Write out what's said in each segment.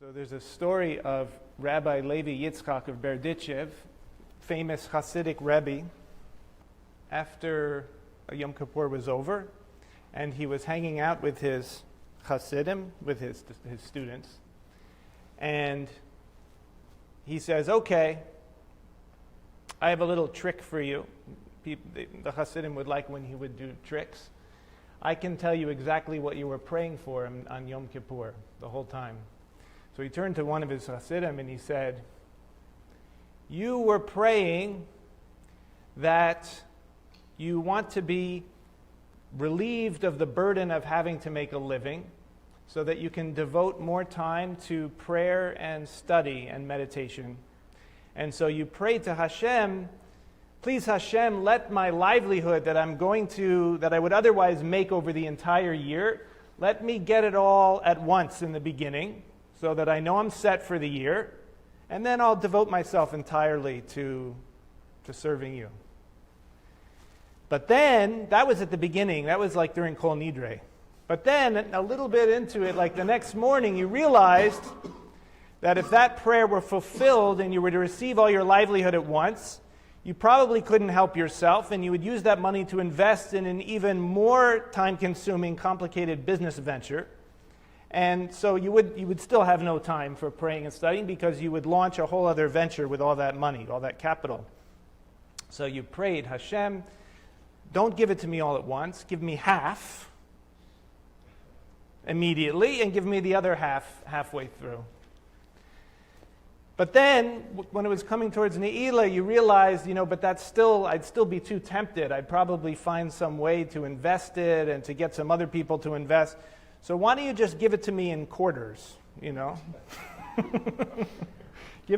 So there's a story of Rabbi Levi Yitzchak of Berdichev, famous Hasidic Rebbe, after Yom Kippur was over, and he was hanging out with his Hasidim, with his students, and he says, okay, I have a little trick for you. The Hasidim would like when he would do tricks. I can tell you exactly what you were praying for on Yom Kippur the whole time. So he turned to one of his Hasidim and he said, you were praying that you want to be relieved of the burden of having to make a living so that you can devote more time to prayer and study and meditation. And so you prayed to Hashem, please Hashem, let my livelihood that I would otherwise make over the entire year, let me get it all at once in the beginning so that I know I'm set for the year, and then I'll devote myself entirely to serving you. But then, that was at the beginning, that was like during Kol Nidre. But then, a little bit into it, like the next morning, you realized that if that prayer were fulfilled and you were to receive all your livelihood at once, you probably couldn't help yourself, and you would use that money to invest in an even more time-consuming, complicated business venture. And so you would still have no time for praying and studying because you would launch a whole other venture with all that money, all that capital. So you prayed, Hashem, don't give it to me all at once. Give me half immediately and give me the other half halfway through. But then, when it was coming towards Ne'ilah, you realized, but I'd still be too tempted. I'd probably find some way to invest it and to get some other people to invest. So why don't you just give it to me in quarters, Give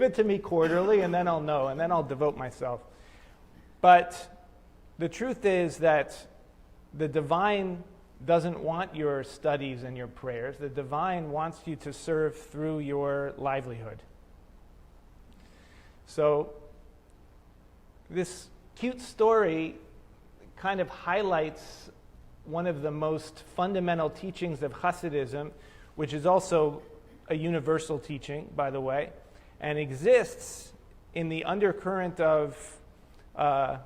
it to me quarterly, and then I'll know, and then I'll devote myself. But the truth is that the divine doesn't want your studies and your prayers. The divine wants you to serve through your livelihood. So this cute story kind of highlights one of the most fundamental teachings of Hasidism, which is also a universal teaching, by the way, and exists in the undercurrent of a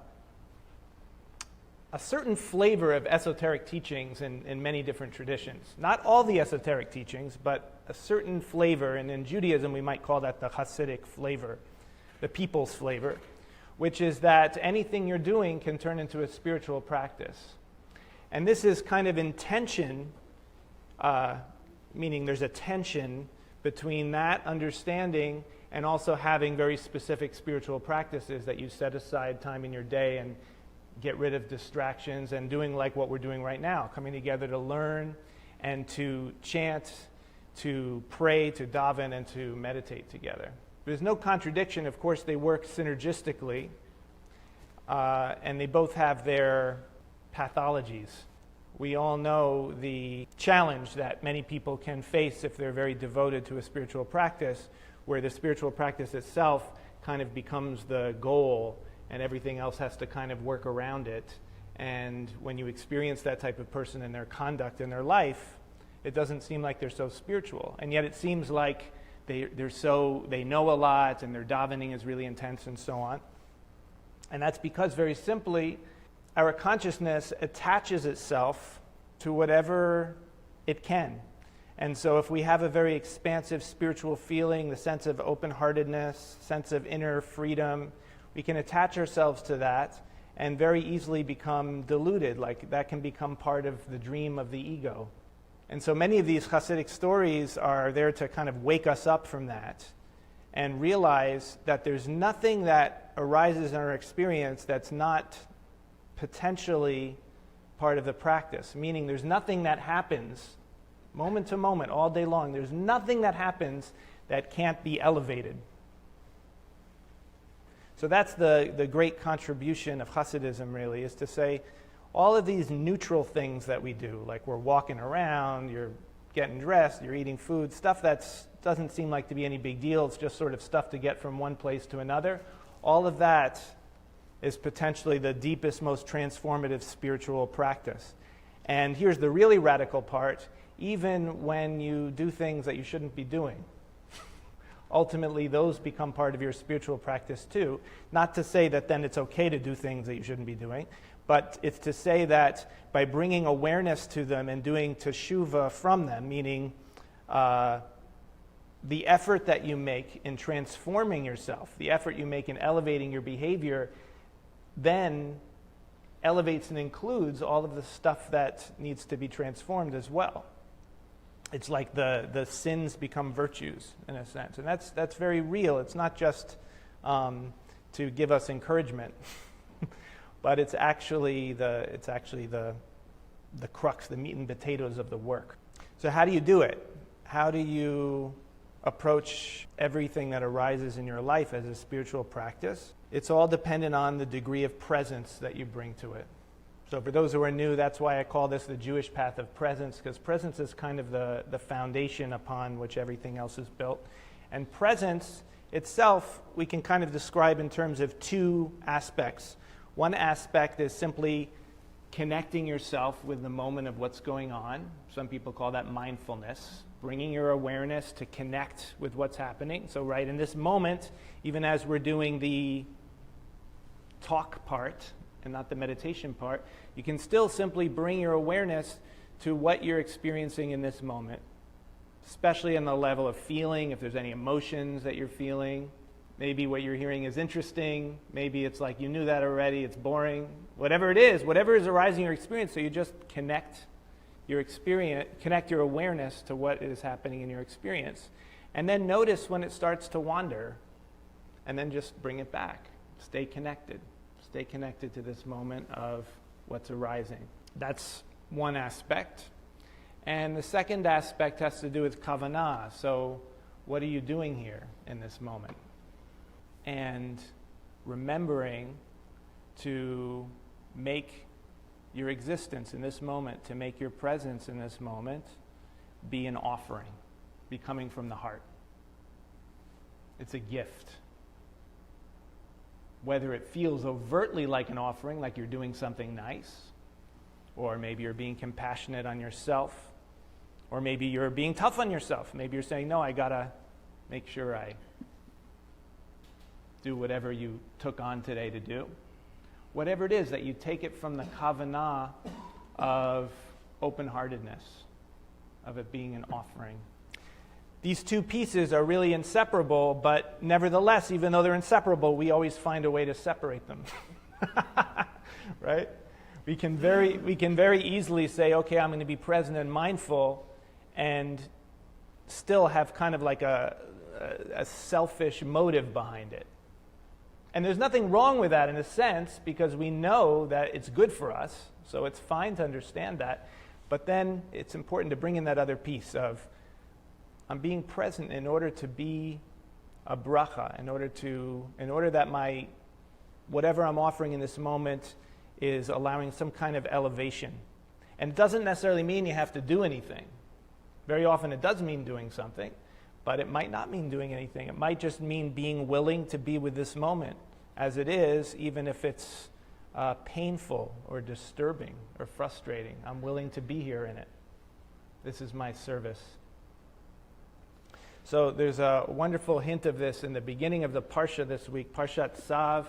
certain flavor of esoteric teachings in many different traditions. Not all the esoteric teachings, but a certain flavor, and in Judaism we might call that the Hasidic flavor, the people's flavor, which is that anything you're doing can turn into a spiritual practice. And this is kind of in tension, meaning there's a tension between that understanding and also having very specific spiritual practices that you set aside time in your day and get rid of distractions and doing like what we're doing right now, coming together to learn and to chant, to pray, to daven, and to meditate together. There's no contradiction. Of course, they work synergistically, and they both have their pathologies. We all know the challenge that many people can face if they're very devoted to a spiritual practice, where the spiritual practice itself kind of becomes the goal and everything else has to kind of work around it. And when you experience that type of person in their conduct in their life, it doesn't seem like they're so spiritual. And yet it seems like they know a lot and their davening is really intense and so on. And that's because, very simply, our consciousness attaches itself to whatever it can. And so if we have a very expansive spiritual feeling, the sense of open-heartedness, sense of inner freedom, we can attach ourselves to that and very easily become deluded, like that can become part of the dream of the ego. And so many of these Hasidic stories are there to kind of wake us up from that and realize that there's nothing that arises in our experience that's not potentially part of the practice, meaning there's nothing that happens moment to moment, all day long. There's nothing that happens that can't be elevated. So that's the great contribution of Hasidism, really, is to say all of these neutral things that we do, like we're walking around, you're getting dressed, you're eating food, stuff that doesn't seem like to be any big deal, it's just sort of stuff to get from one place to another, all of that is potentially the deepest, most transformative spiritual practice. And here's the really radical part, even when you do things that you shouldn't be doing. ultimately those become part of your spiritual practice too. Not to say that then it's okay to do things that you shouldn't be doing, but it's to say that by bringing awareness to them and doing teshuvah from them, meaning the effort that you make in transforming yourself, the effort you make in elevating your behavior, then elevates and includes all of the stuff that needs to be transformed as well. It's like the sins become virtues in a sense, and that's very real. It's not just to give us encouragement, but it's actually the crux, the meat and potatoes of the work. So how do you do it? How do you approach everything that arises in your life as a spiritual practice? It's all dependent on the degree of presence that you bring to it. So for those who are new, that's why I call this the Jewish path of presence, because presence is kind of the foundation upon which everything else is built. And presence itself, we can kind of describe in terms of two aspects. One aspect is simply connecting yourself with the moment of what's going on. Some people call that mindfulness, bringing your awareness to connect with what's happening. So right in this moment, even as we're doing the talk part and not the meditation part, you can still simply bring your awareness to what you're experiencing in this moment, especially on the level of feeling, if there's any emotions that you're feeling. Maybe what you're hearing is interesting. Maybe it's like you knew that already, it's boring. Whatever it is, whatever is arising in your experience, so you just connect your experience, connect your awareness to what is happening in your experience. And then notice when it starts to wander, and then just bring it back. Stay connected. Stay connected to this moment of what's arising. That's one aspect. And the second aspect has to do with kavanah. So what are you doing here in this moment? And remembering to make your existence in this moment, to make your presence in this moment be an offering, be coming from the heart. It's a gift. Whether it feels overtly like an offering, like you're doing something nice, or maybe you're being compassionate on yourself, or maybe you're being tough on yourself. Maybe you're saying, no, I gotta make sure I do whatever you took on today to do. Whatever it is, that you take it from the kavanah of open-heartedness, of it being an offering. These two pieces are really inseparable, but nevertheless, even though they're inseparable, we always find a way to separate them. Right? We can very easily say, okay, I'm going to be present and mindful, and still have kind of like a selfish motive behind it. And there's nothing wrong with that in a sense, because we know that it's good for us, so it's fine to understand that. But then it's important to bring in that other piece of, I'm being present in order to be a bracha, in order that my, whatever I'm offering in this moment is allowing some kind of elevation. And it doesn't necessarily mean you have to do anything. Very often it does mean doing something, but it might not mean doing anything. It might just mean being willing to be with this moment as it is, even if it's painful or disturbing or frustrating. I'm willing to be here in it. This is my service. So there's a wonderful hint of this in the beginning of the Parsha this week, Parshat Tzav.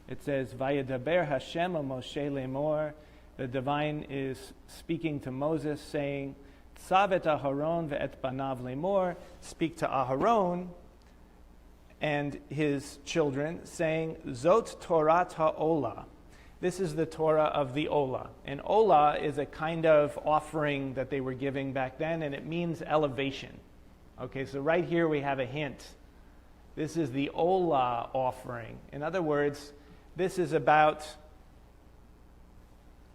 It says, Vayedaber Hashem Moshe lemor. The divine is speaking to Moses, saying, Tzav et Aharon ve'et banav lemor. Speak to Aharon and his children, saying, Zot Torat ha'olah. This is the Torah of the Olah. And Olah is a kind of offering that they were giving back then, and it means elevation. Okay, so right here we have a hint. This is the Olah offering. In other words, this is about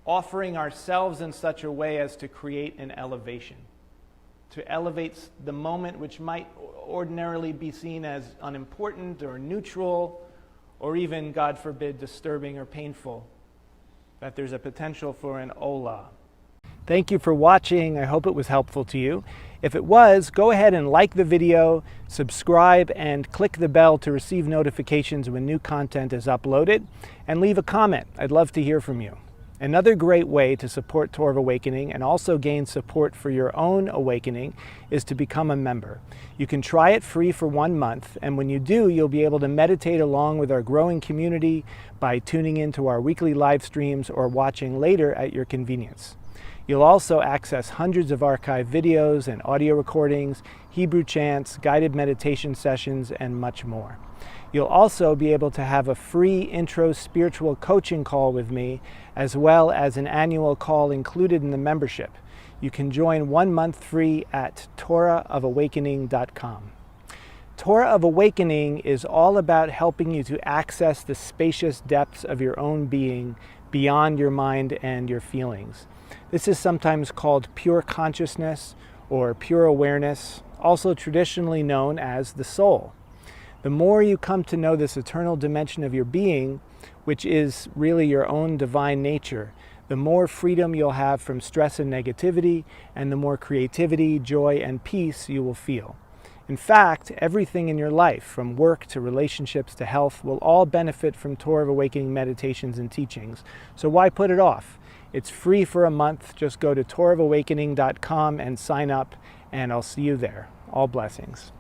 offering ourselves in such a way as to create an elevation, to elevate the moment which might ordinarily be seen as unimportant or neutral, or even, God forbid, disturbing or painful, that there's a potential for an Olah. Thank you for watching. I hope it was helpful to you. If it was, go ahead and like the video, subscribe, and click the bell to receive notifications when new content is uploaded, and leave a comment. I'd love to hear from you. Another great way to support Torah of Awakening and also gain support for your own awakening is to become a member. You can try it free for 1 month, and when you do, you'll be able to meditate along with our growing community by tuning into our weekly live streams or watching later at your convenience. You'll also access hundreds of archived videos and audio recordings, Hebrew chants, guided meditation sessions, and much more. You'll also be able to have a free intro spiritual coaching call with me, as well as an annual call included in the membership. You can join 1 month free at TorahofAwakening.com. Torah of Awakening is all about helping you to access the spacious depths of your own being beyond your mind and your feelings. This is sometimes called pure consciousness or pure awareness, also traditionally known as the soul. The more you come to know this eternal dimension of your being, which is really your own divine nature, the more freedom you'll have from stress and negativity, and the more creativity, joy, and peace you will feel. In fact, everything in your life, from work to relationships to health, will all benefit from Torah of Awakening meditations and teachings. So why put it off? It's free for a month. Just go to TorahofAwakening.com and sign up, and I'll see you there. All blessings.